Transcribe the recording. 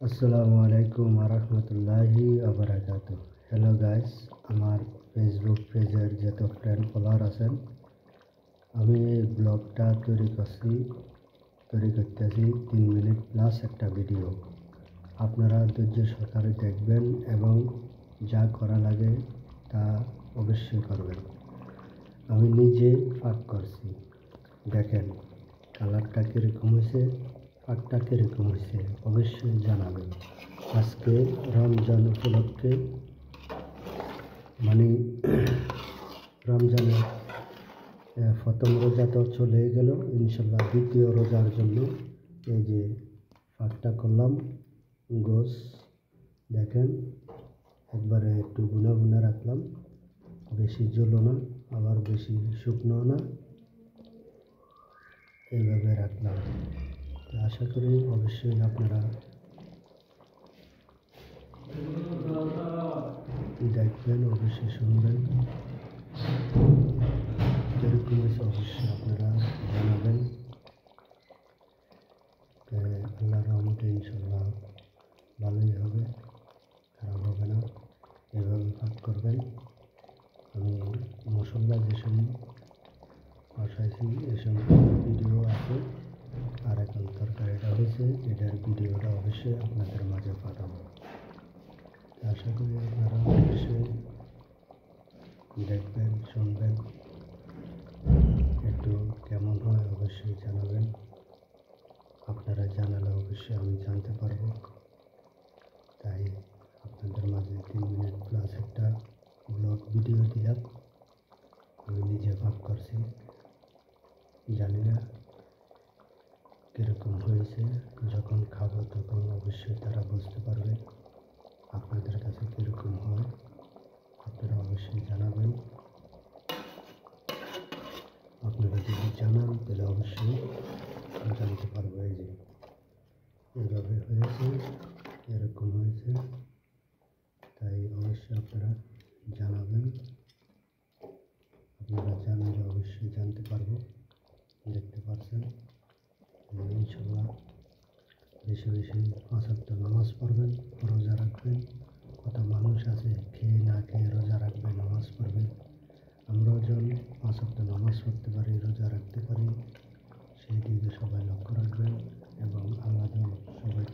আসসালামু আলাইকুম আরহামতুল্লাহি আবরাকাতু। Hello guys, আমার ফেসবুক পেজের যত ফ্রেন্ড ফলোয়ার আছেন, আমি এই ব্লগটা তৈরি করতেছি 3 মিনিট প্লাস একটা ভিডিও। আপনারা ধৈর্য সহকারে দেখবেন এবং যা করা লাগে তা অবশ্যই করবেন। আমি নিজে ফাঁক করছি, দেখেন কালারটা কীরকম হয়েছে, ফাঁকটা কীরকম হয়েছে অবশ্যই জানাবেন। আজকে রমজান উপলক্ষে মানে রমজানের প্রথম রোজা তো চলে গেল, ইনশাল্লাহ দ্বিতীয় রোজার জন্য এই যে ফাঁকটা করলাম। গোস দেখেন একবারে একটু গুনা গুনা রাখলাম, বেশি জ্বলো না আবার বেশি শুকনো না, এইভাবে রাখলাম। তো আশা করি অবশ্যই আপনারা দেখবেন, অবশ্যই শুনবেন। যেরকম হয়েছে অবশ্যই আপনারা জানাবেন। আল্লাহর রহমতে ইনশাল্লাহ ভালোই হবে, খারাপ হবে না। এভাবে ভাগ করবেন। আমি মশলা যেসব বসাইছি এসব ভিডিও আছে, আর এখন তরকারিটা হয়েছে, এটার ভিডিওটা অবশ্যই আপনাদের মাঝে পাঠাবো। আশা করি আপনারা অবশ্যই দেখবেন, শুনবেন। একটু কেমন হয় অবশ্যই জানাবেন। আপনারা জানালে অবশ্যই আমি জানতে পারবো। তাই আপনাদের মাঝে 3 মিনিট প্লাস একটা ব্লগ ভিডিও দিলাম। আমি নিজে ভাগ করছি, জানি না কীরকম হয়েছে। যখন খাবো তখন অবশ্যই তারা বুঝতে পারবে আপনাদের কাছে কীরকম হয়। আপনারা অবশ্যই জানাবেন। আপনারা যদি জানান তাহলে অবশ্যই জানতে পারবো। এই যে এইভাবে হয়েছে, এরকম হয়েছে, তাই অবশ্যই আপনারা জানাবেন। আপনারা জানলে অবশ্যই জানতে পারবো। দেখতে পাচ্ছেন ইনশাল্লাহ বেশি বেশি 5 ওয়াক্ত নামাজ পড়বেন, রোজা রাখবেন। কত মানুষ আছে খেয়ে না খেয়ে রোজা রাখবে, নামাজ পড়বে। আমরাও যেন 5 ওয়াক্ত নামাজ পড়তে পারি, রোজা রাখতে পারি, সেই দিকে সবাই লক্ষ্য রাখবেন এবং আল্লাহ যেন সবাইকে